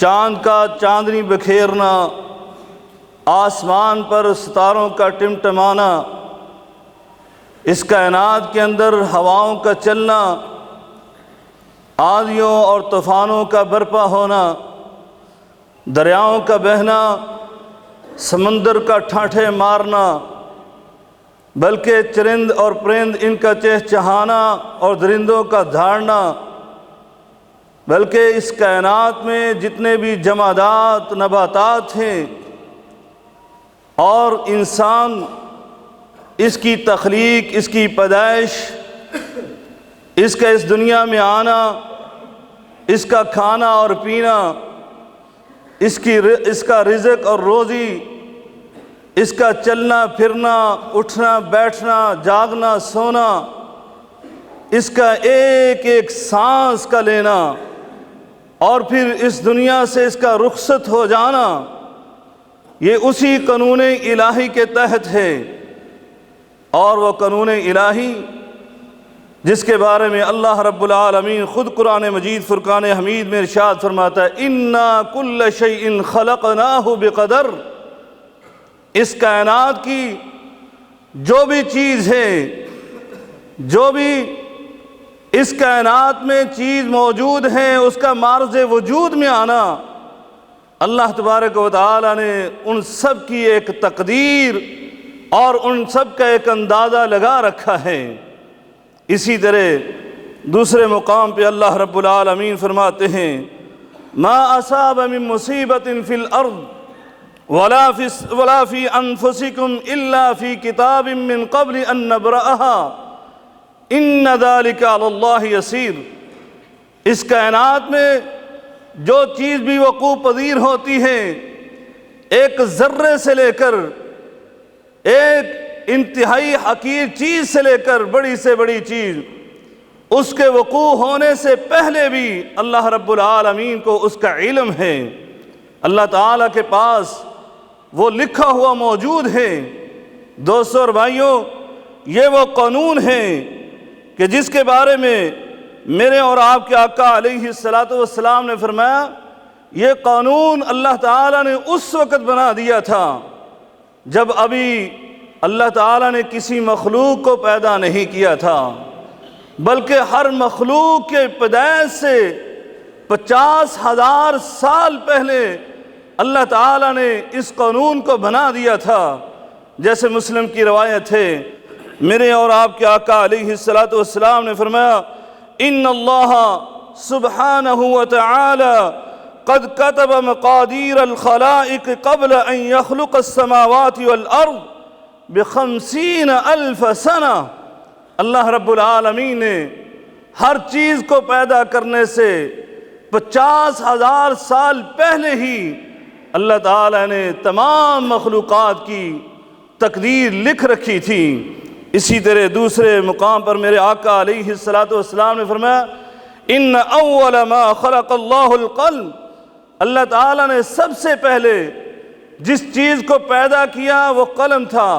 چاند کا چاندنی بکھیرنا، آسمان پر ستاروں کا ٹمٹمانا، اس کائنات کے اندر ہواؤں کا چلنا، آندھیوں اور طوفانوں کا برپا ہونا، دریاؤں کا بہنا، سمندر کا ٹھاٹھے مارنا، بلکہ چرند اور پرند ان کا چہچہانا اور درندوں کا دھاڑنا، بلکہ اس کائنات میں جتنے بھی جمادات، نباتات ہیں اور انسان، اس کی تخلیق، اس کی پیدائش، اس کا اس دنیا میں آنا، اس کا کھانا اور پینا، اس کا رزق اور روزی، اس کا چلنا پھرنا، اٹھنا بیٹھنا، جاگنا سونا، اس کا ایک ایک سانس کا لینا اور پھر اس دنیا سے اس کا رخصت ہو جانا، یہ اسی قانون الہی کے تحت ہے۔ اور وہ قانون الہی جس کے بارے میں اللہ رب العالمین خود قرآن مجید فرقان حمید میں ارشاد فرماتا ہے، اِنَّا كُلَّ شَيْءٍ خَلَقْنَاهُ بِقَدَرٍ، اس کائنات کی جو بھی چیز ہے، جو بھی اس کائنات میں چیز موجود ہے، اس کا معرض وجود میں آنا، اللہ تبارک و تعالی نے ان سب کی ایک تقدیر اور ان سب کا ایک اندازہ لگا رکھا ہے۔ اسی طرح دوسرے مقام پہ اللہ رب العالمین فرماتے ہیں، ما اصاب من مصیبت فی الارض ولا فی انفسکم الا فی کتاب من قبل ان نبرأها ان ذلک علی اللہ یسیر۔ اس کائنات میں جو چیز بھی وقوع پذیر ہوتی ہے، ایک ذرے سے لے کر ایک انتہائی حقیر چیز سے لے کر بڑی سے بڑی چیز، اس کے وقوع ہونے سے پہلے بھی اللہ رب العالمین کو اس کا علم ہے، اللہ تعالیٰ کے پاس وہ لکھا ہوا موجود ہے۔ دوستو اور بھائیوں، یہ وہ قانون ہے کہ جس کے بارے میں میرے اور آپ کے آقا علیہ السلام نے فرمایا، یہ قانون اللہ تعالیٰ نے اس وقت بنا دیا تھا جب ابھی اللہ تعالیٰ نے کسی مخلوق کو پیدا نہیں کیا تھا، بلکہ ہر مخلوق کے پیدائش سے 50,000 سال پہلے اللہ تعالیٰ نے اس قانون کو بنا دیا تھا۔ جیسے مسلم کی روایت ہے، میرے اور آپ کے آقا علیہ السلام نے فرمایا، ان اللہ سبحانہ وتعالی قد كتب مقادیر الخلائق قبل ان يخلق السماوات والارض ب50,000 سنہ۔ اللہ رب العالمین نے ہر چیز کو پیدا کرنے سے 50,000 سال پہلے ہی اللہ تعالیٰ نے تمام مخلوقات کی تقدیر لکھ رکھی تھی۔ اسی طرح دوسرے مقام پر میرے آقا علیہ السلام نے فرمایا، ان اول ما خلق اللہ القلم، اللہ تعالیٰ نے سب سے پہلے جس چیز کو پیدا کیا وہ قلم تھا۔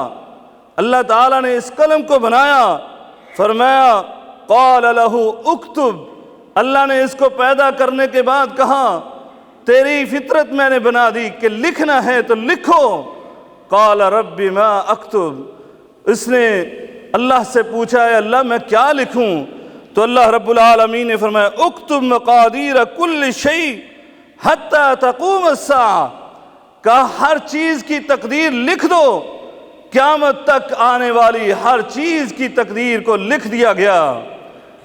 اللہ تعالیٰ نے اس قلم کو بنایا، فرمایا قال له اکتب، اللہ نے اس کو پیدا کرنے کے بعد کہا تیری فطرت میں نے بنا دی کہ لکھنا ہے تو لکھو۔ قال رب ما اکتب، اس نے اللہ سے پوچھا ہے اللہ میں کیا لکھوں؟ تو اللہ رب العالمین نے فرمایا اکتب مقادیر کل شیء حتی تقوم الساعہ، کہا ہر چیز کی تقدیر لکھ دو، قیامت تک آنے والی ہر چیز کی تقدیر کو لکھ دیا گیا۔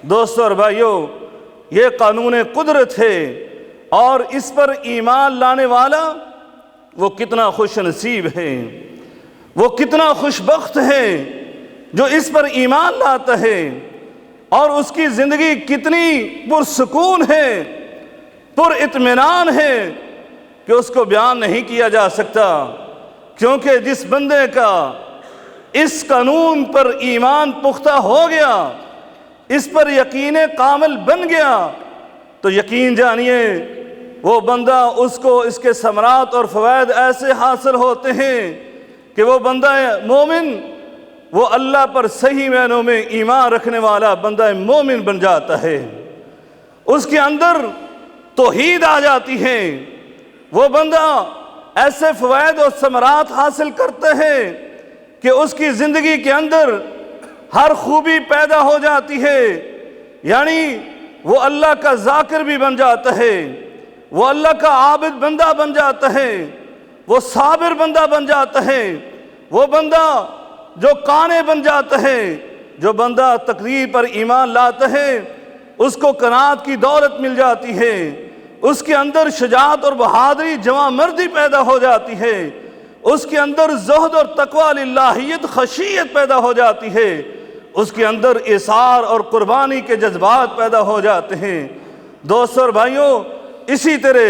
دوستو اور بھائیوں، یہ قانون قدرت ہے، اور اس پر ایمان لانے والا وہ کتنا خوش نصیب ہے، وہ کتنا خوش بخت ہے جو اس پر ایمان لاتا ہے، اور اس کی زندگی کتنی پرسکون ہے، پر اطمینان ہے کہ اس کو بیان نہیں کیا جا سکتا۔ کیونکہ جس بندے کا اس قانون پر ایمان پختہ ہو گیا، اس پر یقین کامل بن گیا، تو یقین جانیے وہ بندہ اس کو اس کے ثمرات اور فوائد ایسے حاصل ہوتے ہیں کہ وہ بندہ مومن، وہ اللہ پر صحیح معنوں میں ایمان رکھنے والا بندہ مومن بن جاتا ہے۔ اس کے اندر توحید آ جاتی ہے، وہ بندہ ایسے فوائد اور ثمرات حاصل کرتے ہیں کہ اس کی زندگی کے اندر ہر خوبی پیدا ہو جاتی ہے، یعنی وہ اللہ کا ذاکر بھی بن جاتا ہے، وہ اللہ کا عابد بندہ بن جاتا ہے، وہ صابر بندہ بن جاتا ہے، وہ بندہ جو قانع بن جاتا ہے، جو بندہ تقدیر پر ایمان لاتا ہے اس کو قناعت کی دولت مل جاتی ہے، اس کے اندر شجاعت اور بہادری جواں مردی پیدا ہو جاتی ہے، اس کے اندر زہد اور تقوی للہیت خشیت پیدا ہو جاتی ہے، اس کے اندر اثار اور قربانی کے جذبات پیدا ہو جاتے ہیں۔ دوستو اور بھائیوں، اسی طرح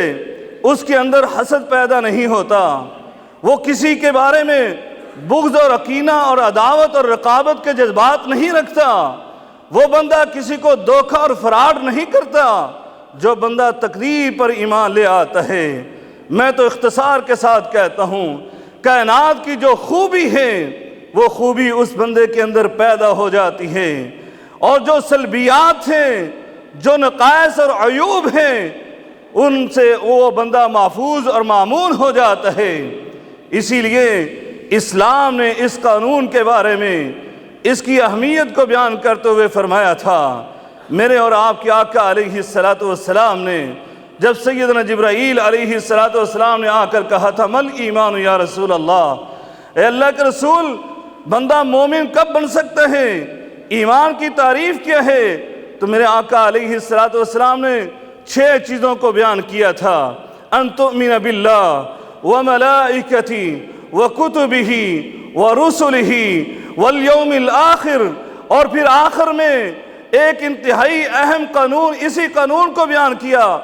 اس کے اندر حسد پیدا نہیں ہوتا، وہ کسی کے بارے میں بغض اور کینہ اور عداوت اور رقابت کے جذبات نہیں رکھتا، وہ بندہ کسی کو دھوکہ اور فراڈ نہیں کرتا جو بندہ تقدیر پر ایمان لے آتا ہے۔ میں تو اختصار کے ساتھ کہتا ہوں، کائنات کی جو خوبی ہے وہ خوبی اس بندے کے اندر پیدا ہو جاتی ہے، اور جو سلبیات ہیں، جو نقائص اور عیوب ہیں، ان سے وہ بندہ محفوظ اور مامون ہو جاتا ہے۔ اسی لیے اسلام نے اس قانون کے بارے میں اس کی اہمیت کو بیان کرتے ہوئے فرمایا تھا۔ میرے اور آپ کے آقا علیہ السلام نے جب سیدنا جبرائیل علیہ السلام نے آ کر کہا تھا مل ایمان یا رسول اللہ، اے اللہ کے رسول، بندہ مومن کب بن سکتا ہے، ایمان کی تعریف کیا ہے؟ تو میرے آقا علیہ السلام نے 6 چیزوں کو بیان کیا تھا۔ ان تؤمن باللہ وملائکتہ وکتبہ ورسلہ والیوم الآخر، اور پھر آخر میں ایک انتہائی اہم قانون، اسی قانون کو بیان کیا،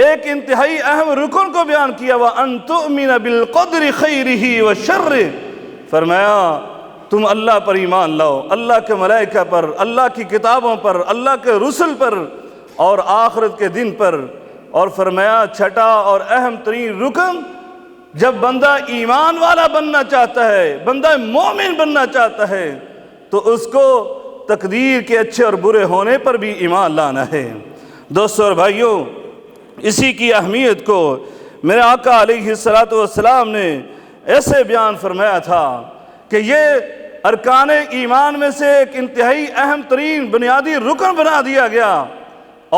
ایک انتہائی اہم رکن کو بیان کیا، وَأَن تُؤْمِنَ بِالْقَدْرِ خَيْرِهِ وَشَرِّهِ، فرمایا تم اللہ پر ایمان لاؤ، اللہ کے ملائکہ پر، اللہ کی کتابوں پر، اللہ کے رسل پر اور آخرت کے دن پر۔ اور فرمایا چھٹا اور اہم ترین رکن، جب بندہ ایمان والا بننا چاہتا ہے، بندہ مومن بننا چاہتا ہے، تو اس کو تقدیر کے اچھے اور برے ہونے پر بھی ایمان لانا ہے۔ دوستو اور بھائیوں، اسی کی اہمیت کو میرے آقا علیہ السلام نے ایسے بیان فرمایا تھا کہ یہ ارکان ایمان میں سے ایک انتہائی اہم ترین بنیادی رکن بنا دیا گیا،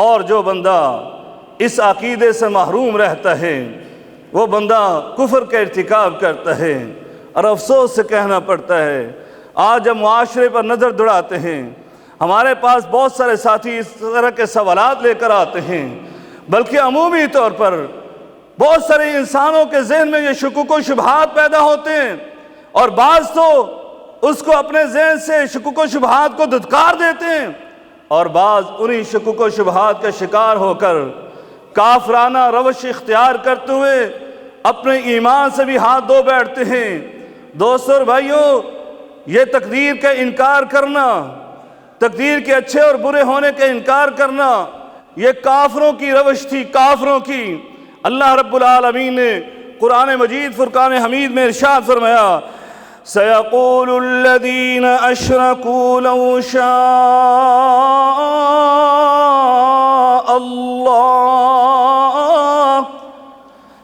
اور جو بندہ اس عقیدے سے محروم رہتا ہے وہ بندہ کفر کا ارتکاب کرتا ہے۔ اور افسوس سے کہنا پڑتا ہے، آج ہم معاشرے پر نظر دوڑاتے ہیں، ہمارے پاس بہت سارے ساتھی اس طرح کے سوالات لے کر آتے ہیں، بلکہ عمومی طور پر بہت سارے انسانوں کے ذہن میں یہ شکوک و شبہات پیدا ہوتے ہیں، اور بعض تو اس کو اپنے ذہن سے شکوک و شبہات کو دھتکار دیتے ہیں، اور بعض انہی شکوک و شبہات کا شکار ہو کر کافرانہ روش اختیار کرتے ہوئے اپنے ایمان سے بھی ہاتھ دھو بیٹھتے ہیں۔ دوستو اور بھائیوں، یہ تقدیر کا انکار کرنا، تقدیر کے اچھے اور برے ہونے کا انکار کرنا، یہ کافروں کی روش تھی، کافروں کی۔ اللہ رب العالمین نے قرآن مجید فرقان حمید میں ارشاد فرمایا، سَيَقُولُ الَّذِينَ أَشْرَكُوا لَوْ شَاءَ اللَّهُ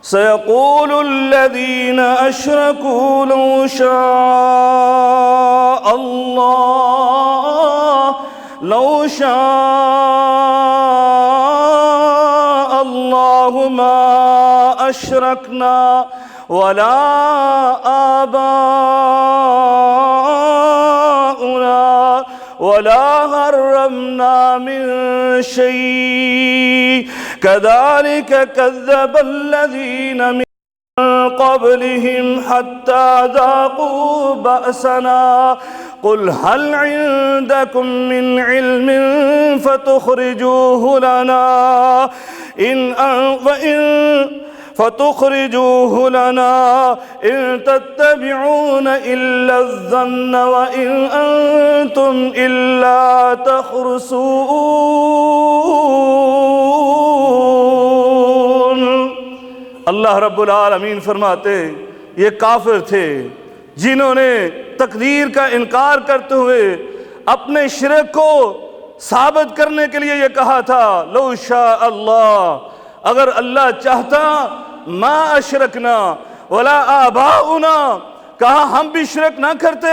سَيَقُولُ الَّذِينَ أَشْرَكُوا لَوْ شَاءَ اللَّهُ مَا أَشْرَكْنَا وَلَا آبَاؤُنَا وَلَا حَرَّمْنَا مِن شَيْءٍ كَذَلِكَ كَذَّبَ الَّذِينَ مِن قَبْلِهِمْ حَتَّى ذَاقُوا بَأْسَنَا قُلْ هَلْ عِندَكُم مِّنْ عِلْمٍ فَتُخْرِجُوهُ لَنَا إِن تَتَّبِعُونَ إِلَّا الظَّنَّ وَإِنْ أَنْتُمْ إِلَّا تَخْرُصُونَ۔ اللہ رب العالمین فرماتے یہ کافر تھے جنہوں نے تقدیر کا انکار کرتے ہوئے اپنے شرک کو ثابت کرنے کے لیے یہ کہا تھا لو شاء اللہ، اگر اللہ چاہتا ما اشرکنا ولا آباؤنا، کہا ہم بھی شرک نہ کرتے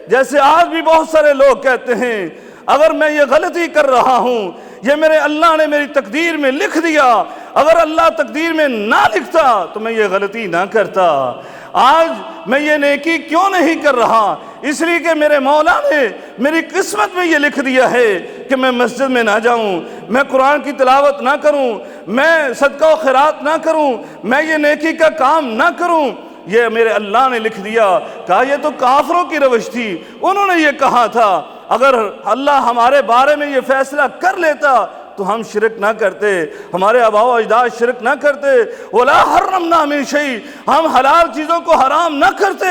جیسے آج بھی بہت سارے لوگ کہتے ہیں۔ اگر میں یہ غلطی کر رہا ہوں، یہ میرے اللہ نے میری تقدیر میں لکھ دیا، اگر اللہ تقدیر میں نہ لکھتا تو میں یہ غلطی نہ کرتا۔ آج میں یہ نیکی کیوں نہیں کر رہا؟ اس لیے کہ میرے مولا نے میری قسمت میں یہ لکھ دیا ہے کہ میں مسجد میں نہ جاؤں، میں قرآن کی تلاوت نہ کروں، میں صدقہ و خیرات نہ کروں، میں یہ نیکی کا کام نہ کروں، یہ میرے اللہ نے لکھ دیا۔ کہا یہ تو کافروں کی روش تھی، انہوں نے یہ کہا تھا، اگر اللہ ہمارے بارے میں یہ فیصلہ کر لیتا تو ہم شرک نہ کرتے، ہمارے آباء و اجداد شرک نہ کرتے۔ وَلَا حَرَّمْنَا مِن شَيْءٍ، ہم حلال چیزوں کو حرام نہ کرتے۔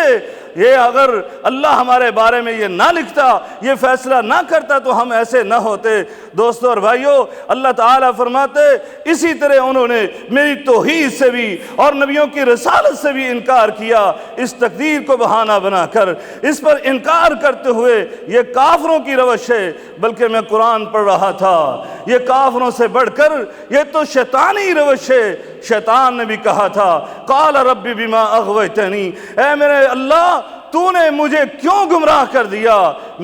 یہ اگر اللہ ہمارے بارے میں یہ نہ لکھتا، یہ فیصلہ نہ کرتا تو ہم ایسے نہ ہوتے۔ دوستو اور بھائیو، اللہ تعالیٰ فرماتے اسی طرح انہوں نے میری توحید سے بھی اور نبیوں کی رسالت سے بھی انکار کیا، اس تقدیر کو بہانہ بنا کر اس پر انکار کرتے ہوئے۔ یہ کافروں کی روش ہے، بلکہ میں قرآن پڑھ رہا تھا، یہ کافروں سے بڑھ کر یہ تو شیطانی روش ہے۔ شیطان نے بھی کہا تھا قال رب بما اغویتنی، اے میرے اللہ تو نے مجھے کیوں گمراہ کر دیا؟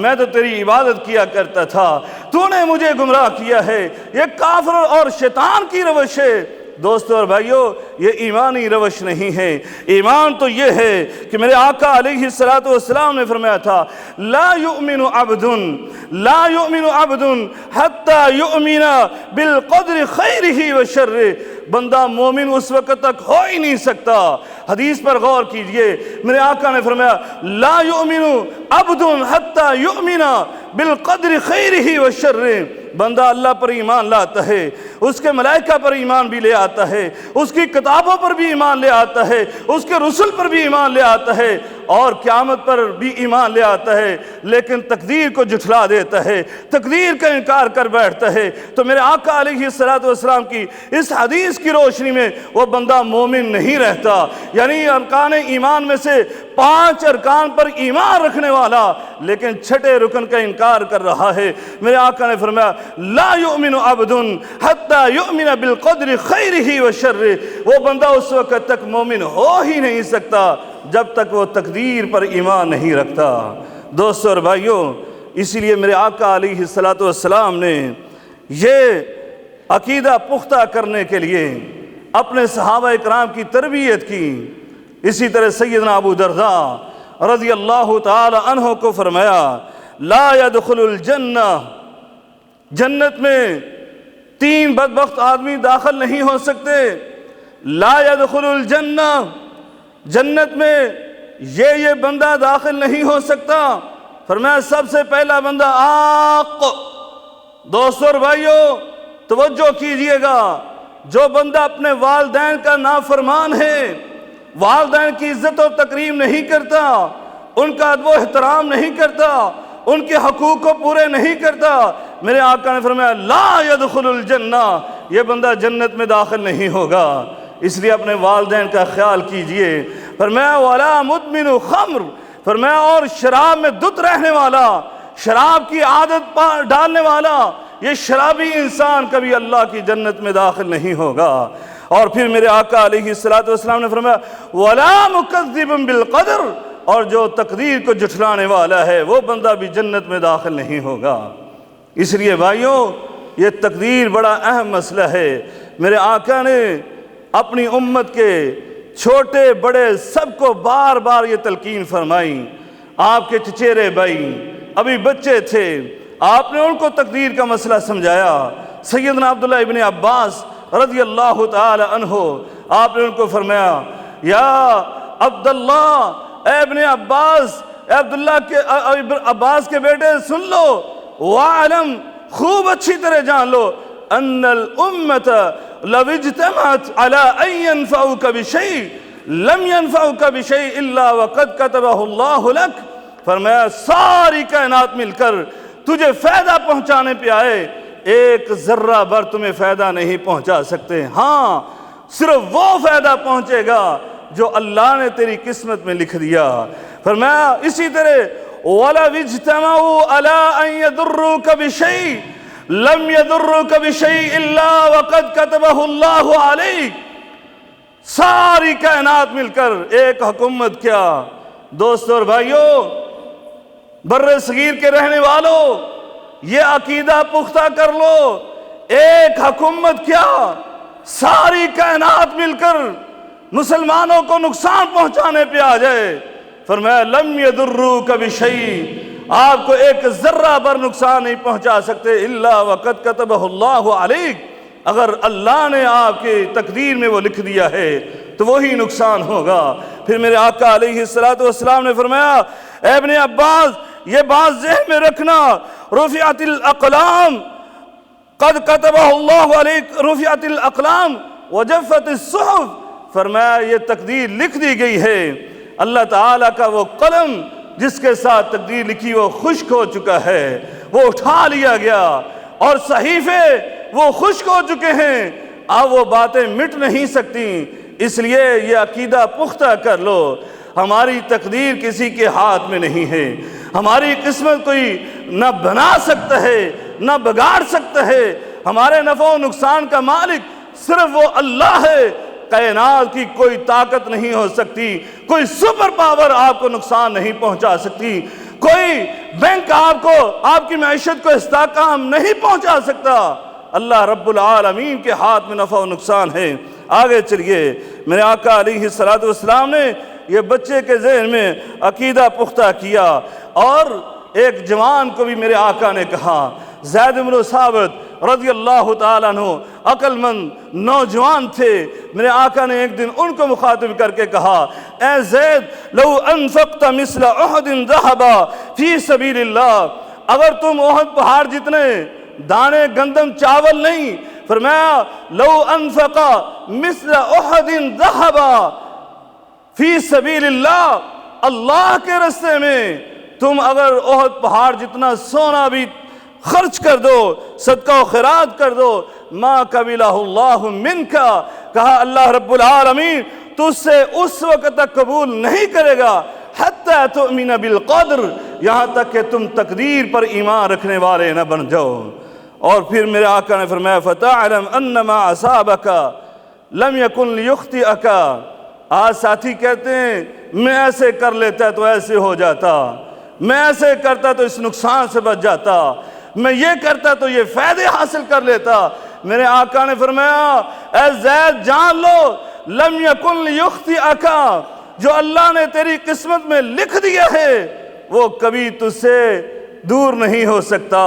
میں تو تیری عبادت کیا کرتا تھا، تو نے مجھے گمراہ کیا ہے۔ یہ کافر اور شیطان کی روش ہے۔ دوستو اور بھائیو، یہ ایمانی روش نہیں ہے۔ ایمان تو یہ ہے کہ میرے آقا علیہ السلام نے فرمایا تھا لا یؤمن عبد حتی یؤمن بالقدر خیرہ و شرہ، بندہ مومن اس وقت تک ہو ہی نہیں سکتا۔ حدیث پر غور کیجئے، میرے آقا نے فرمایا لا یؤمن عبد حتی یؤمن بالقدر خیرہ و شرہ، بندہ اللہ پر ایمان لاتا ہے، اس کے ملائکہ پر ایمان بھی لے آتا ہے، اس کی کتابوں پر بھی ایمان لے آتا ہے، اس کے رسل پر بھی ایمان لے آتا ہے، اور قیامت پر بھی ایمان لے آتا ہے، لیکن تقدیر کو جھٹلا دیتا ہے، تقدیر کا انکار کر بیٹھتا ہے، تو میرے آقا علیہ السلام کی اس حدیث کی روشنی میں وہ بندہ مومن نہیں رہتا۔ یعنی ارکان ایمان میں سے 5 ارکان پر ایمان رکھنے والا لیکن 6 رکن کا انکار کر رہا ہے۔ میرے آقا نے فرمایا لا یؤمن عبد حتی یؤمن بالقدر خیرہ و شرہ، وہ بندہ اس وقت تک مومن ہو ہی نہیں سکتا جب تک وہ تقدیر پر ایمان نہیں رکھتا۔ دوستو اور بھائیو، اسی لیے میرے آقا علیہ السلام نے یہ عقیدہ پختہ کرنے کے لیے اپنے صحابہ اکرام کی تربیت کی۔ اسی طرح سیدنا ابو درداء رضی اللہ تعالی عنہ کو فرمایا لا يدخل الجنہ، جنت میں 3 بدبخت آدمی داخل نہیں ہو سکتے۔ لا يدخل الجنہ، جنت میں یہ بندہ داخل نہیں ہو سکتا۔ فرمایا سب سے پہلا بندہ عاق۔ دوستو اور بھائیو توجہ کیجئے گا، جو بندہ اپنے والدین کا نافرمان ہے، والدین کی عزت و تکریم نہیں کرتا، ان کا ادب و احترام نہیں کرتا، ان کے حقوق کو پورے نہیں کرتا، میرے آقا نے فرمایا لا يدخل الجنہ، یہ بندہ جنت میں داخل نہیں ہوگا۔ اس لیے اپنے والدین کا خیال کیجئے۔ فرمایا وَلَا مُدْمِنُ خَمْرُ، فرمایا اور شراب میں دت رہنے والا، شراب کی عادت ڈالنے والا، یہ شرابی انسان کبھی اللہ کی جنت میں داخل نہیں ہوگا۔ اور پھر میرے آقا علیہ السلام نے فرمایا وَلَا مُكَذِّبٌ بِالْقَدْرِ، اور جو تقدیر کو جھٹلانے والا ہے وہ بندہ بھی جنت میں داخل نہیں ہوگا۔ اس لیے بھائیوں، یہ تقدیر بڑا اہم مسئلہ ہے۔ میرے آقا نے اپنی امت کے چھوٹے بڑے سب کو بار بار یہ تلقین فرمائی۔ آپ کے چچیرے بھائی ابھی بچے تھے، آپ نے ان کو تقدیر کا مسئلہ سمجھایا۔ سیدنا عبداللہ ابن عباس رضی اللہ تعالی عنہ، آپ نے ان کو فرمایا یا عبداللہ، اے ابن عباس، اے عبداللہ کے عباس کے بیٹے سن لو، وَعَلَمْ، خوب اچھی طرح جان لو، ان الامت لو اجتمعت على ان ينفعوك بشيء لم ينفعوك بشيء الا وقد كتبه الله لك، فرمایا ساری کائنات مل کر تجھے فائدہ پہنچانے پہ آئے، ایک ذرہ بھر تمہیں فائدہ نہیں پہنچا سکتے، ہاں صرف وہ فائدہ پہنچے گا جو اللہ نے تیری قسمت میں لکھ دیا۔ فرمایا اسی طرح وَلَوِ اجْتَمَعُوا عَلَىٰ أَن يَضُرُّوكَ بِشَيْءٍ لَمْ يَضُرُّوكَ بِشَيْءٍ إِلَّا وَقَدْ كَتَبَهُ اللَّهُ عَلَيْكَ، ساری کائنات مل کر ایک حکومت کیا۔ دوستو اور بھائیوں، بر صغیر کے رہنے والوں، یہ عقیدہ پختہ کر لو، ایک حکومت کیا، ساری کائنات مل کر مسلمانوں کو نقصان پہنچانے پہ آ جائے۔ فرمایا لم یضروک بشیء، آپ کو ایک ذرہ بر نقصان نہیں پہنچا سکتے الا وقد کتبہ اللہ علیک، اگر اللہ نے آپ کے تقدیر میں وہ لکھ دیا ہے تو وہی نقصان ہوگا۔ پھر میرے آقا علیہ السلام نے فرمایا اے ابن عباس، یہ بات ذہن میں رکھنا، رفعت الاقلام قد کتبہ اللہ علیک، رفعت الاقلام وجفت الصحف، فرمایا یہ تقدیر لکھ دی گئی ہے، اللہ تعالیٰ کا وہ قلم جس کے ساتھ تقدیر لکھی وہ خشک ہو چکا ہے، وہ اٹھا لیا گیا، اور صحیفے وہ خشک ہو چکے ہیں، اب وہ باتیں مٹ نہیں سکتی۔ اس لیے یہ عقیدہ پختہ کر لو، ہماری تقدیر کسی کے ہاتھ میں نہیں ہے، ہماری قسمت کوئی نہ بنا سکتا ہے نہ بگاڑ سکتا ہے، ہمارے نفع و نقصان کا مالک صرف وہ اللہ ہے، کائنات کی کوئی طاقت نہیں ہو سکتی، کوئی سپر پاور آپ کو نقصان نہیں پہنچا سکتی، کوئی بینک آپ کو آپ کی معیشت کو استحکام نہیں پہنچا سکتا، اللہ رب العالمین کے ہاتھ میں نفع و نقصان ہے۔ آگے چلیے، میرے آقا علیہ السلام نے یہ بچے کے ذہن میں عقیدہ پختہ کیا، اور ایک جوان کو بھی میرے آقا نے کہا، زید بن ثابت رضی اللہ تعالیٰ عنہ عقل مند نوجوان تھے، میرے آقا نے ایک دن ان کو مخاطب کر کے کہا اے زید لو انفقت مثل احد ذهبا فی سبیل اللہ، اگر تم احد پہاڑ جتنے دانے گندم چاول نہیں، فرمایا لو انفق مثل احد ذهبا فی سبیل اللہ، اللہ کے راستے میں تم اگر احد پہاڑ جتنا سونا بھی خرچ کر دو، صدقہ و خیرات کر دو، ما قبلہ اللہ منک، کہا اللہ رب العالمین تجھ سے اس وقت تک قبول نہیں کرے گا حتی تؤمن بالقدر، یہاں تک کہ تم تقدیر پر ایمان رکھنے والے نہ بن جاؤ۔ اور پھر میرے آقا نے فرمایا فتعلم انما اصابک لم یکن لیخطئک، آج ساتھی کہتے ہیں میں ایسے کر لیتا تو ایسے ہو جاتا، میں ایسے کرتا تو اس نقصان سے بچ جاتا، میں یہ کرتا تو یہ فائدے حاصل کر لیتا۔ میرے آقا نے فرمایا اے زید جان لو لم یکن لیخطئک، جو اللہ نے تیری قسمت میں لکھ دیا ہے وہ کبھی تجھ سے دور نہیں ہو سکتا،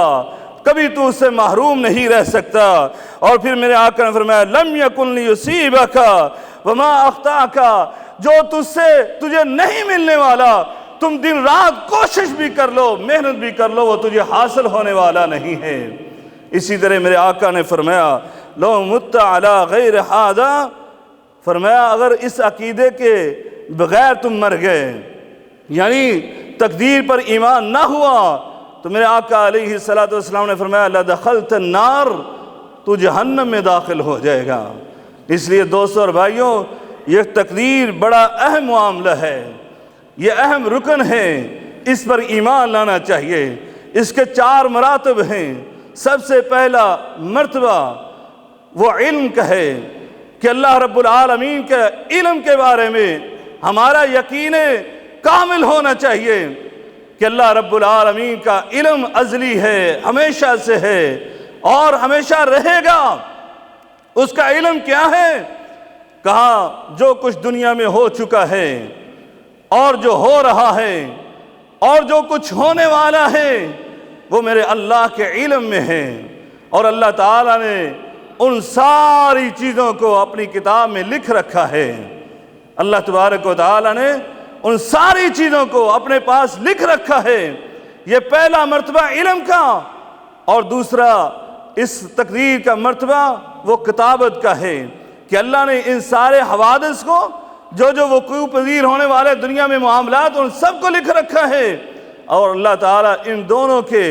کبھی تو اس سے محروم نہیں رہ سکتا۔ اور پھر میرے آقا نے فرمایا لم یکن لیصیبک وما اخطاک، جو تجھ سے تجھے نہیں ملنے والا تم دن رات کوشش بھی کر لو، محنت بھی کر لو، وہ تجھے حاصل ہونے والا نہیں ہے۔ اسی طرح میرے آقا نے فرمایا لو مت علی غیر ھذا، فرمایا اگر اس عقیدے کے بغیر تم مر گئے، یعنی تقدیر پر ایمان نہ ہوا، تو میرے آقا علیہ السلام نے فرمایا لدخلت النار، تو جہنم میں داخل ہو جائے گا۔ اس لیے دوستو اور بھائیوں، یہ تقدیر بڑا اہم معاملہ ہے، یہ اہم رکن ہے، اس پر ایمان لانا چاہیے۔ اس کے 4 مراتب ہیں۔ سب سے پہلا مرتبہ وہ علم کا ہے کہ اللہ رب العالمین کے علم کے بارے میں ہمارا یقین کامل ہونا چاہیے کہ اللہ رب العالمین کا علم ازلی ہے، ہمیشہ سے ہے اور ہمیشہ رہے گا۔ اس کا علم کیا ہے؟ کہا جو کچھ دنیا میں ہو چکا ہے اور جو ہو رہا ہے اور جو کچھ ہونے والا ہے وہ میرے اللہ کے علم میں ہے، اور اللہ تعالیٰ نے ان ساری چیزوں کو اپنی کتاب میں لکھ رکھا ہے۔ اللہ تبارک و تعالیٰ نے ان ساری چیزوں کو اپنے پاس لکھ رکھا ہے۔ یہ پہلا مرتبہ علم کا، اور دوسرا اس تقدیر کا مرتبہ وہ کتابت کا ہے کہ اللہ نے ان سارے حوادث کو جو وقوع پذیر ہونے والے دنیا میں معاملات ان سب کو لکھ رکھا ہے، اور اللہ تعالیٰ ان دونوں کے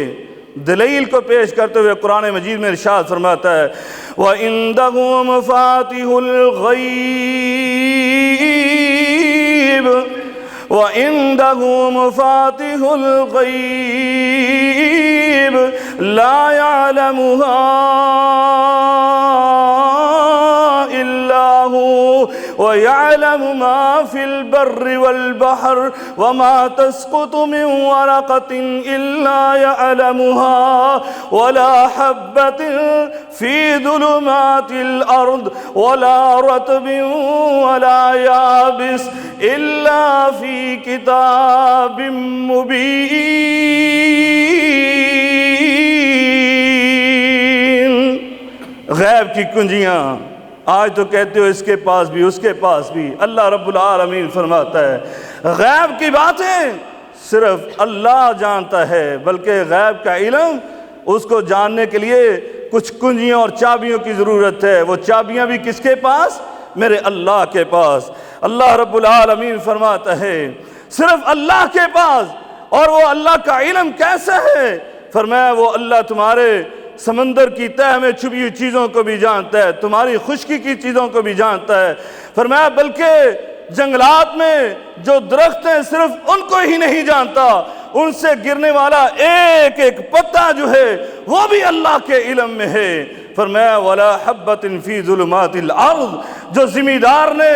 دلیل کو پیش کرتے ہوئے قرآن مجید میں ارشاد فرماتا ہے وَعِندَهُ مَفَاتِحُ الْغَيْبِ وَعِندَهُ مَفَاتِحُ الْغَيْبِ لَا يَعْلَمُهَا إِلَّا وَيَعْلَمُ مَا فِي الْبَرِّ وَالْبَحْرِ وَمَا تَسْقُطُ مِنْ وَرَقَةٍ إِلَّا يَعْلَمُهَا وَلَا حَبَّةٍ فِي ظُلُمَاتِ الْأَرْضِ وَلَا رَطْبٍ وَلَا يَابِسٍ إِلَّا فِي كِتَابٍ مُبِينٍ۔ غیب کی کنجیاں آج تو کہتے ہو اس کے پاس بھی اس کے پاس بھی، اللہ رب العالمین فرماتا ہے غیب کی باتیں صرف اللہ جانتا ہے، بلکہ غیب کا علم اس کو جاننے کے لیے کچھ کنجیوں اور چابیوں کی ضرورت ہے۔ وہ چابیاں بھی کس کے پاس؟ میرے اللہ کے پاس۔ اللہ رب العالمین فرماتا ہے صرف اللہ کے پاس۔ اور وہ اللہ کا علم کیسا ہے؟ فرمایا وہ اللہ تمہارے سمندر کی تہہ میں چھپی ہوئی چیزوں کو بھی جانتا ہے، تمہاری خشکی کی چیزوں کو بھی جانتا ہے۔ فرمایا بلکہ جنگلات میں جو درخت ہیں صرف ان کو ہی نہیں جانتا، ان سے گرنے والا ایک ایک پتا جو ہے وہ بھی اللہ کے علم میں ہے۔ فرمایا وَلَا حَبَّةٍ فِي ظُلُمَاتِ الْأَرْضِ، جو زمیندار نے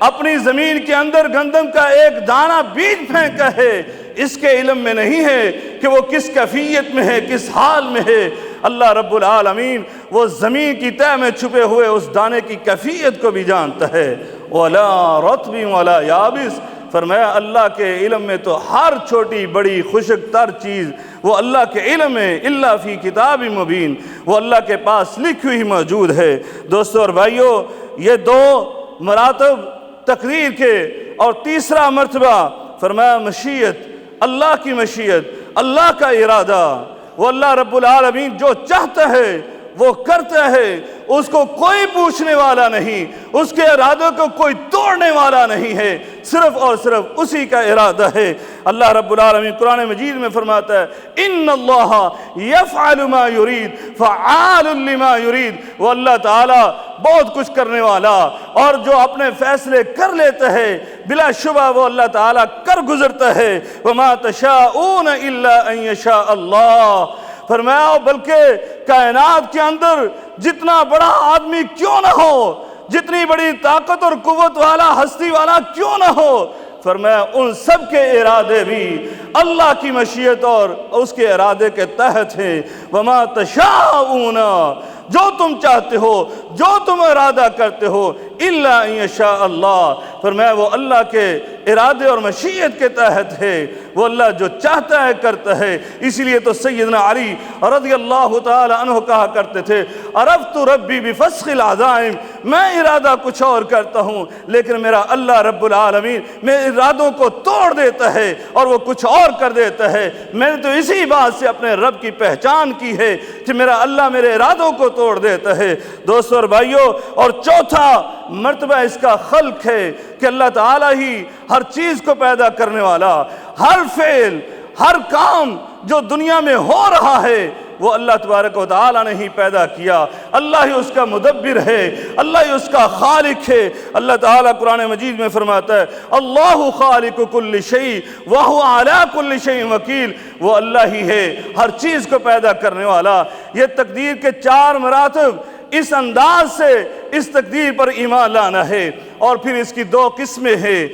اپنی زمین کے اندر گندم کا ایک دانہ بیج پھینکا ہے، اس کے علم میں نہیں ہے کہ وہ کس کیفیت میں ہے، کس حال میں ہے۔ اللہ رب العالمین وہ زمین کی تہہ میں چھپے ہوئے اس دانے کی کیفیت کو بھی جانتا ہے۔ وَلَا رَطْبٍ وَلَا يَابِسٍ، فرمایا اللہ کے علم میں تو ہر چھوٹی بڑی خشک تر چیز وہ اللہ کے علم ہے، الا فی کتاب مبین، وہ اللہ کے پاس لکھی ہوئی موجود ہے۔ دوستو اور بھائیو، یہ دو مراتب تقدیر کے، اور تیسرا مرتبہ فرمایا مشیت، اللہ کی مشیت، اللہ کا ارادہ۔ وہ اللہ رب العالمین جو چاہتا ہے وہ کرتا ہے، اس کو کوئی پوچھنے والا نہیں، اس کے ارادے کو کوئی توڑنے والا نہیں ہے، صرف اور صرف اسی کا ارادہ ہے۔ اللہ رب العالمین قرآن مجید میں فرماتا ہے ان اللہ یفعل ما یرید فعال لما یرید، وہ اللہ تعالیٰ بہت کچھ کرنے والا اور جو اپنے فیصلے کر لیتا ہے بلا شبہ وہ اللہ تعالیٰ کر گزرتا ہے۔ وما تشاءون الا ان یشاء اللہ، فرمایا بلکہ کائنات کے اندر جتنا بڑا آدمی کیوں نہ ہو، جتنی بڑی طاقت اور قوت والا ہستی والا کیوں نہ ہو، فرمایا ان سب کے ارادے بھی اللہ کی مشیت اور اس کے ارادے کے تحت ہیں۔ وما تشاءون، جو تم چاہتے ہو، جو تم ارادہ کرتے ہو، الا ان یشاء اللہ، فرمایا وہ اللہ کے ارادے اور مشیت کے تحت ہے، وہ اللہ جو چاہتا ہے کرتا ہے۔ اسی لیے تو سیدنا علی رضی اللہ تعالی عنہ کہا کرتے تھے عرفت ربی بفسخ العزائم، میں ارادہ کچھ اور کرتا ہوں لیکن میرا اللہ رب العالمین میرے ارادوں کو توڑ دیتا ہے اور وہ کچھ اور کر دیتا ہے۔ میں نے تو اسی بات سے اپنے رب کی پہچان کی ہے کہ میرا اللہ میرے ارادوں کو توڑ دیتا ہے۔ دوستو اور بھائیو، اور چوتھا مرتبہ اس کا خلق ہے کہ اللہ تعالیٰ ہی ہر چیز کو پیدا کرنے والا، ہر فعل، ہر کام جو دنیا میں ہو رہا ہے وہ اللہ تبارک و تعالیٰ نے ہی پیدا کیا، اللہ ہی اس کا مدبر ہے، اللہ ہی اس کا خالق ہے۔ اللہ تعالیٰ قرآن مجید میں فرماتا ہے اللہ خالق کل شیء وہو علی کل شیء وکیل، وہ اللہ ہی ہے ہر چیز کو پیدا کرنے والا۔ یہ تقدیر کے چار مراتب، اس انداز سے اس تقدیر پر ایمان لانا ہے۔ اور پھر اس کی دو قسمیں ہیں،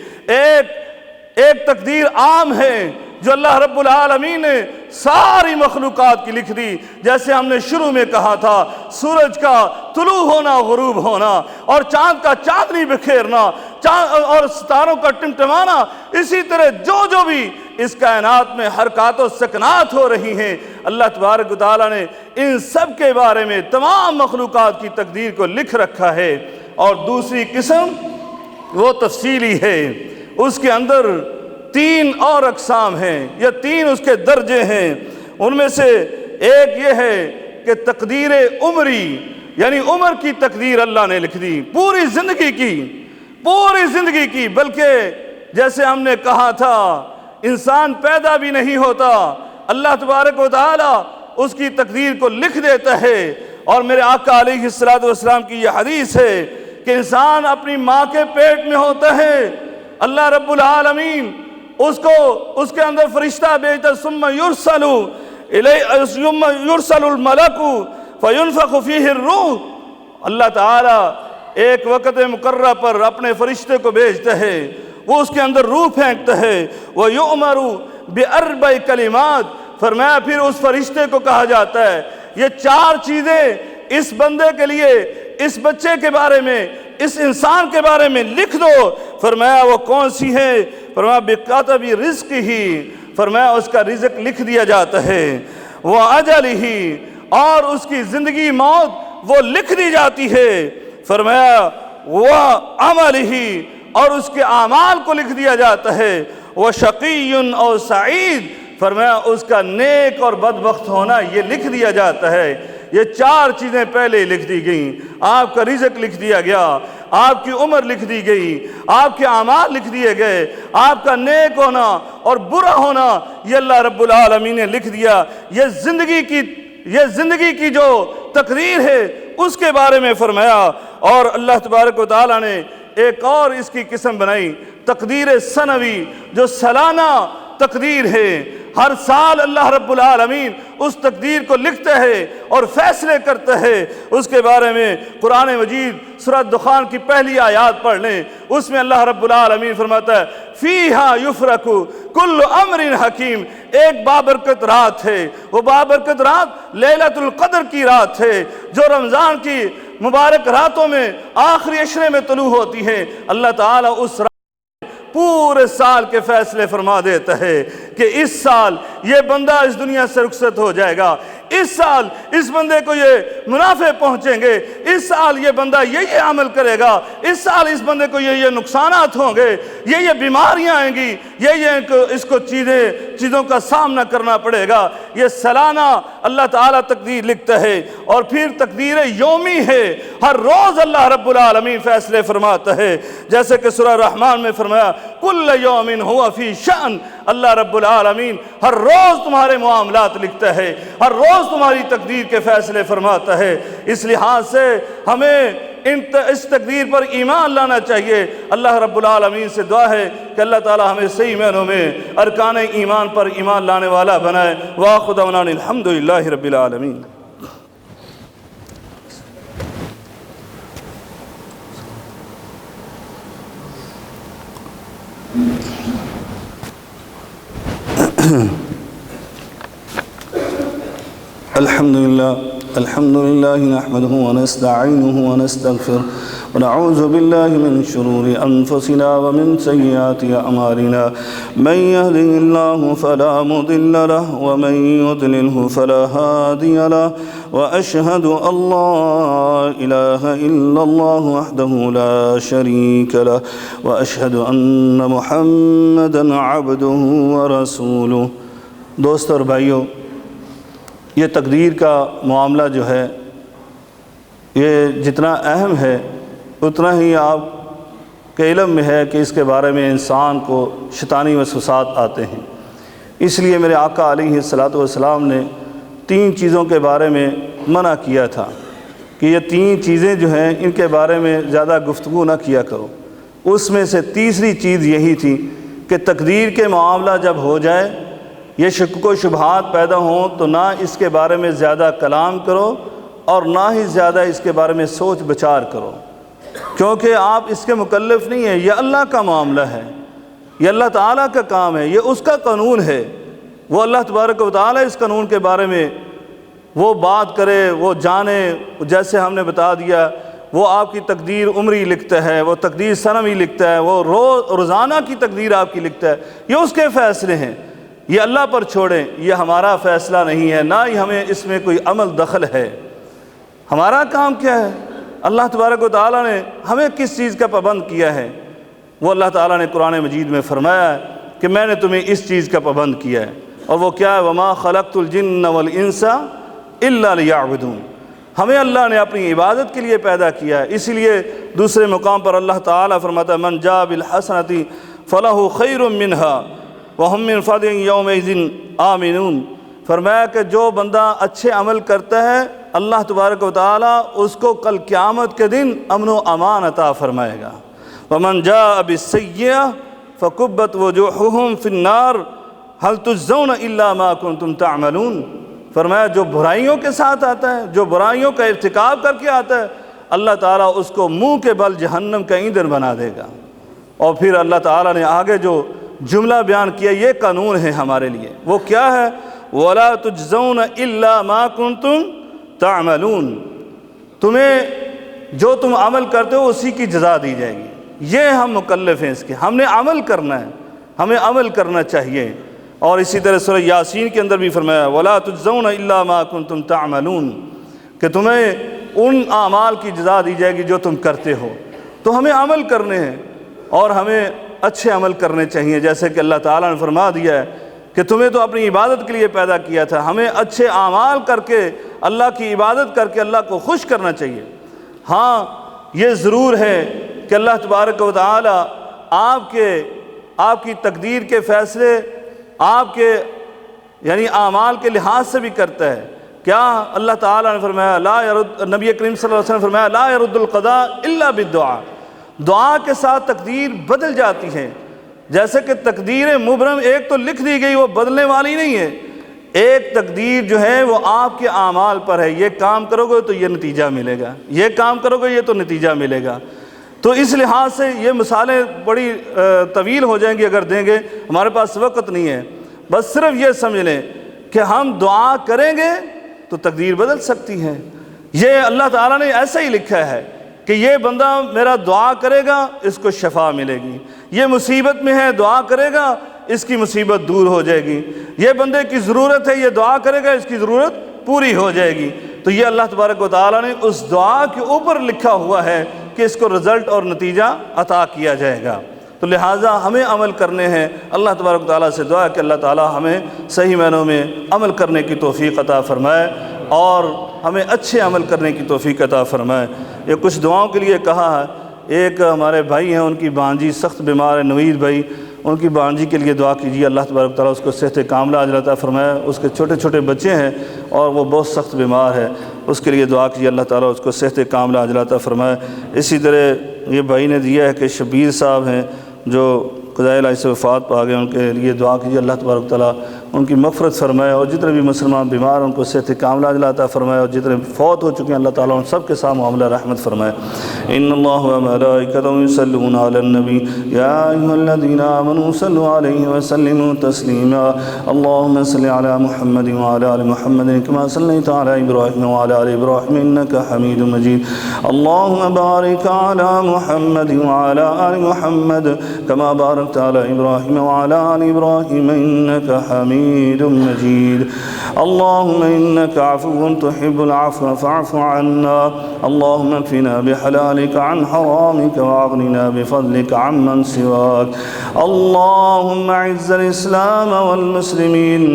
ایک تقدیر عام ہے جو اللہ رب العالمین نے ساری مخلوقات کی لکھ دی، جیسے ہم نے شروع میں کہا تھا سورج کا طلوع ہونا غروب ہونا اور چاند کا چاندنی بکھیرنا اور ستاروں کا ٹمٹمانا، اسی طرح جو بھی اس کائنات میں حرکات و سکنات ہو رہی ہیں، اللہ تبارک و تعالیٰ نے ان سب کے بارے میں تمام مخلوقات کی تقدیر کو لکھ رکھا ہے۔ اور دوسری قسم وہ تفصیلی ہے، اس کے اندر تین اور اقسام ہیں یا تین اس کے درجے ہیں۔ ان میں سے ایک یہ ہے کہ تقدیر عمری، یعنی عمر کی تقدیر اللہ نے لکھ دی، پوری زندگی کی، بلکہ جیسے ہم نے کہا تھا انسان پیدا بھی نہیں ہوتا، اللہ تبارک و تعالی اس کی تقدیر کو لکھ دیتا ہے۔ اور میرے آقا علیہ السلام کی یہ حدیث ہے کہ انسان اپنی ماں کے پیٹ میں ہوتا ہے، اللہ رب العالمین اس کے اندر فرشتہ بھیجتا، ثم یرسل الملک فینفخ فیہ الروح، اللہ تعالیٰ ایک وقت مقررہ پر اپنے فرشتے کو بھیجتا ہے، وہ اس کے اندر روح پھینکتا ہے، وَيُؤْمَرُ بِأَرْبَعِ کلمات، فرمایا پھر اس فرشتے کو کہا جاتا ہے یہ 4 چیزیں اس بندے کے لیے، اس بچے کے بارے میں، اس انسان کے بارے میں لکھ دو۔ فرمایا وہ کون سی ہے؟ فرمایا بِكَتَبِ رِزْقِهِ، فرمایا اس کا رزق لکھ دیا جاتا ہے، وَأَجَلِهِ، اور اس کی زندگی موت وہ لکھ دی جاتی ہے، فرمایا وَعَمَلِهِ، اور اس کے اعمال کو لکھ دیا جاتا ہے، وَشَقِيٌّ أَوْ سَعِيدٌ، فرمایا اس کا نیک اور بدبخت ہونا یہ لکھ دیا جاتا ہے۔ یہ 4 چیزیں پہلے لکھ دی گئیں، آپ کا رزق لکھ دیا گیا، آپ کی عمر لکھ دی گئی، آپ کے اعمال لکھ دیے گئے، آپ کا نیک ہونا اور برا ہونا یہ اللہ رب العالمین نے لکھ دیا۔ یہ زندگی کی جو تقدیر ہے اس کے بارے میں فرمایا، اور اللہ تبارک و تعالیٰ نے ایک اور اس کی قسم بنائی، تقدیر سنوی، جو سالانہ تقدیر ہے۔ ہر سال اللہ رب العالمین اس تقدیر کو لکھتا ہے اور فیصلے کرتا ہے۔ اس کے بارے میں قرآن مجید سورہ دخان کی پہلی آیات پڑھ لیں، اس میں اللہ رب العالمین فرماتا ہے فیہا یفرق کل امر حکیم، ایک بابرکت رات ہے، وہ بابرکت رات لیلۃ القدر کی رات ہے، جو رمضان کی مبارک راتوں میں آخری عشرے میں طلوع ہوتی ہے۔ اللہ تعالیٰ اس پورے سال کے فیصلے فرما دیتا ہے کہ اس سال یہ بندہ اس دنیا سے رخصت ہو جائے گا، اس سال اس بندے کو یہ منافع پہنچیں گے، اس سال یہ بندہ یہ عمل کرے گا، اس سال اس بندے کو یہ نقصانات ہوں گے، یہ بیماریاں آئیں گی، اس کو چیزوں کا سامنا کرنا پڑے گا۔ یہ سالانہ اللہ تعالیٰ تقدیر لکھتا ہے، اور پھر تقدیر یومی ہے، ہر روز اللہ رب العالمین فیصلے فرماتا ہے، جیسے کہ سورہ رحمان میں فرمایا کل یوم ہوا فی شأن، اللہ رب العالمین ہر روز تمہارے معاملات لکھتا ہے، ہر روز تمہاری تقدیر کے فیصلے فرماتا ہے۔ اس لحاظ سے ہمیں اس تقدیر پر ایمان لانا چاہیے۔ اللہ رب العالمین سے دعا ہے کہ اللہ تعالی ہمیں صحیح معنوں میں ارکان ایمان پر ایمان لانے والا بنائے۔ وآخر دعوانا الحمدللہ رب العالمین۔ الحمد لله نحمده ونستعينه ونستغفره ونعوذ بالله من شرور أنفسنا ومن سيئات أعمالنا، من يهده الله فلا مضل له ومن يضلله فلا هادي له، وأشهد أن لا إله إلا الله وحده لا شريك له، وأشهد أن محمدا عبده ورسوله۔ دوست اور بھائیو، یہ تقدیر کا معاملہ جو ہے یہ جتنا اہم ہے اتنا ہی آپ کے علم میں ہے کہ اس کے بارے میں انسان کو شیطانی وسوسات آتے ہیں۔ اس لیے میرے آقا علیہ الصلوۃ والسلام نے 3 چیزوں کے بارے میں منع کیا تھا کہ یہ 3 چیزیں جو ہیں ان کے بارے میں زیادہ گفتگو نہ کیا کرو۔ اس میں سے تیسری چیز یہی تھی کہ تقدیر کے معاملہ جب ہو جائے، یہ شک و شبہات پیدا ہوں تو نہ اس کے بارے میں زیادہ کلام کرو اور نہ ہی زیادہ اس کے بارے میں سوچ بچار کرو، کیونکہ آپ اس کے مکلف نہیں ہیں، یہ اللہ کا معاملہ ہے، یہ اللہ تعالیٰ کا کام ہے، یہ اس کا قانون ہے۔ وہ اللہ تبارک و تعالیٰ اس قانون کے بارے میں وہ بات کرے، وہ جانے، جیسے ہم نے بتا دیا وہ آپ کی تقدیر عمری لکھتا ہے، وہ تقدیر سنوی لکھتا ہے، وہ روزانہ کی تقدیر آپ کی لکھتا ہے، یہ اس کے فیصلے ہیں، یہ اللہ پر چھوڑیں، یہ ہمارا فیصلہ نہیں ہے، نہ ہی ہمیں اس میں کوئی عمل دخل ہے۔ ہمارا کام کیا ہے؟ اللہ تبارک و تعالیٰ نے ہمیں کس چیز کا پابند کیا ہے؟ وہ اللہ تعالیٰ نے قرآن مجید میں فرمایا ہے کہ میں نے تمہیں اس چیز کا پابند کیا ہے، اور وہ کیا ہے؟ وَمَا خَلَقْتُ الْجِنَّ وَالْإِنسَ إِلَّا لِيَعْبُدُونَ، ہمیں اللہ نے اپنی عبادت کے لیے پیدا کیا ہے۔ اسی لیے دوسرے مقام پر اللہ تعالیٰ فرماتا ہے مَنْ جَاءَ بِالْحَسَنَةِ فَلَهُ خَيْرٌ مِّنْهَا وَهُمْ مِنْ فَضْلٍ يَوْمَئِذٍ آمِنُونَ، فرمایا کہ جو بندہ اچھے عمل کرتا ہے اللہ تبارک و تعالیٰ اس کو کل قیامت کے دن امن و امان عطا فرمائے گا۔ وَمَنْ جَاءَ بِالسَّيِّئَةِ فَكُبَّتْ وُجُوهُهُمْ فِي النَّارِ هَلْ تُجْزَوْنَ إِلَّا مَا كُنْتُمْ تَعْمَلُونَ، فرمایا جو برائیوں کے ساتھ آتا ہے، جو برائیوں کا ارتکاب کر کے آتا ہے، اللہ تعالیٰ اس کو منہ کے بل جہنم کا ایندھن بنا دے گا۔ اور پھر اللہ تعالیٰ نے آگے جو جملہ بیان کیا، یہ قانون ہے ہمارے لیے، وہ کیا ہے؟ وَلَا تُجْزَوْنَ إِلَّا مَا كُنْتُمْ تَعْمَلُونَ، تمہیں جو تم عمل کرتے ہو اسی کی جزا دی جائے گی۔ یہ ہم مکلف ہیں اس کے، ہم نے عمل کرنا ہے، ہمیں عمل کرنا چاہیے۔ اور اسی طرح سورہ یاسین کے اندر بھی فرمایا وَلَا تُجْزَوْنَ إِلَّا مَا كُنْتُمْ تَعْمَلُونَ، کہ تمہیں ان اعمال کی جزا دی جائے گی جو تم کرتے ہو۔ تو ہمیں عمل کرنے ہیں اور ہمیں اچھے عمل کرنے چاہیے، جیسے کہ اللہ تعالیٰ نے فرما دیا ہے کہ تمہیں تو اپنی عبادت کے لیے پیدا کیا تھا، ہمیں اچھے اعمال کر کے اللہ کی عبادت کر کے اللہ کو خوش کرنا چاہیے۔ ہاں یہ ضرور ہے کہ اللہ تبارک و تعالیٰ آپ کی تقدیر کے فیصلے آپ کے یعنی اعمال کے لحاظ سے بھی کرتا ہے۔ کیا اللہ تعالیٰ نے فرمایا نبی کریم صلی اللہ علیہ وسلم نے فرمایا لا يرد القضاء الا بالدعاء، دعا کے ساتھ تقدیر بدل جاتی ہے۔ جیسے کہ تقدیر مبرم ایک تو لکھ دی گئی، وہ بدلنے والی نہیں ہے، ایک تقدیر جو ہے وہ آپ کے اعمال پر ہے، یہ کام کرو گے تو یہ نتیجہ ملے گا، یہ کام کرو گے یہ تو نتیجہ ملے گا۔ تو اس لحاظ سے یہ مثالیں بڑی طویل ہو جائیں گی اگر دیں گے، ہمارے پاس وقت نہیں ہے۔ بس صرف یہ سمجھ لیں کہ ہم دعا کریں گے تو تقدیر بدل سکتی ہے۔ یہ اللہ تعالیٰ نے ایسا ہی لکھا ہے کہ یہ بندہ میرا دعا کرے گا اس کو شفا ملے گی، یہ مصیبت میں ہے دعا کرے گا اس کی مصیبت دور ہو جائے گی، یہ بندے کی ضرورت ہے یہ دعا کرے گا اس کی ضرورت پوری ہو جائے گی۔ تو یہ اللہ تبارک و تعالیٰ نے اس دعا کے اوپر لکھا ہوا ہے کہ اس کو رزلٹ اور نتیجہ عطا کیا جائے گا۔ تو لہٰذا ہمیں عمل کرنے ہیں۔ اللہ تبارک و تعالیٰ سے دعا ہے کہ اللہ تعالیٰ ہمیں صحیح معنوں میں عمل کرنے کی توفیق عطا فرمائے اور ہمیں اچھے عمل کرنے کی توفیق عطا فرمائے۔ یہ کچھ دعاؤں کے لیے کہا ہے، ایک ہمارے بھائی ہیں ان کی بانجی سخت بیمار ہے، نوید بھائی، ان کی بانجی کے لیے دعا کیجیے، اللہ تبارک و تعالیٰ اس کو صحت کاملہ عاجلہ عطا فرمائے۔ اس کے چھوٹے چھوٹے بچے ہیں اور وہ بہت سخت بیمار ہے، اس کے لیے دعا کیجیے، اللہ تعالیٰ اس کو صحت کاملہ عاجلہ عطا فرمائے۔ اسی طرح یہ بھائی نے دیا ہے کہ شبیر صاحب ہیں جو قضائے الہی سے وفات پا گئے، ان کے لیے دعا کیجیے، اللہ تبارک و تعالیٰ ان کی مغفرت فرمائے، اور جتنے بھی مسلمان بیمار ہیں ان کو صحت کاملہ عاجلہ عطا فرمائے، اور جتنے فوت ہو چکے ہیں اللہ تعالیٰ ان سب کے ساتھ معاملہ رحمت فرمائے۔ ان اللہ وملائکتہ یصلون علی النبی یا ایھا الذین آمنوا صلوا علیہ وسلموا تسلیما اللهم صل علی محمد وعلی آل محمد کما صلیت علی ابراہیم وعلی آل ابراہیم انک حمید مجید اللهم بارک علی محمد وعلی آل محمد کما بارکت علی ابراہیم وعلی آل ابراہیم انک حمید مجید اللهم انك عفو تحب العفو فاعف عنا اللهم اكفنا بحلالك عن حرامك واغننا بفضلك عمن سواك اللهم اعز الاسلام والمسلمين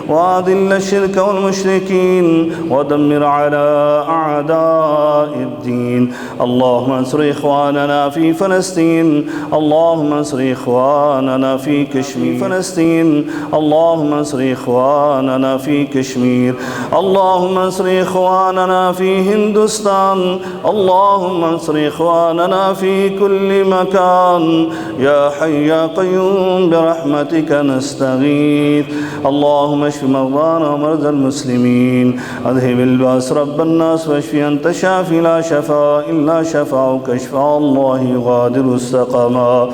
واذل الشرك والمشركين ودمر على اعداء الدين اللهم انصر اخواننا في فلسطين اللهم انصر اخواننا في كشمير فلسطين اللهم انصر اخواننا في كشمير اللهم انصر اخواننا في هندوستان اللهم انصر اخواننا في كل مكان يا حي يا قيوم برحمتك نستغيث اللهم اشف مرضانا ومرضى المسلمين اذهب الباس رب الناس واشف انت شافي لا شفاء الا شفاؤك شفاء الله يغادر السقما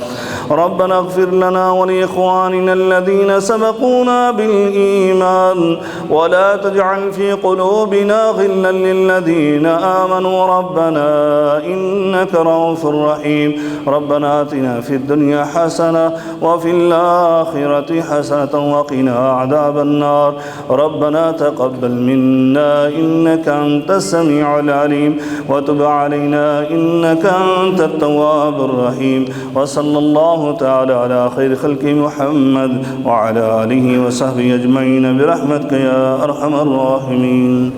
ربنا اغفر لنا ولاخواننا الذين سبقونا بالإيمان ولا تجعل في قلوبنا غلا للذين آمنوا ربنا إنك رؤوف رحيم ربنا آتنا في الدنيا حسنة وفي الآخرة حسنة وقنا عذاب النار ربنا تقبل منا إنك أنت السميع العليم وتب علينا إنك أنت التواب الرحيم وصلى الله تعالى على خير خلق محمد وعلى آله وصحبه أجمعين برحمتك يا أرحم الراحمين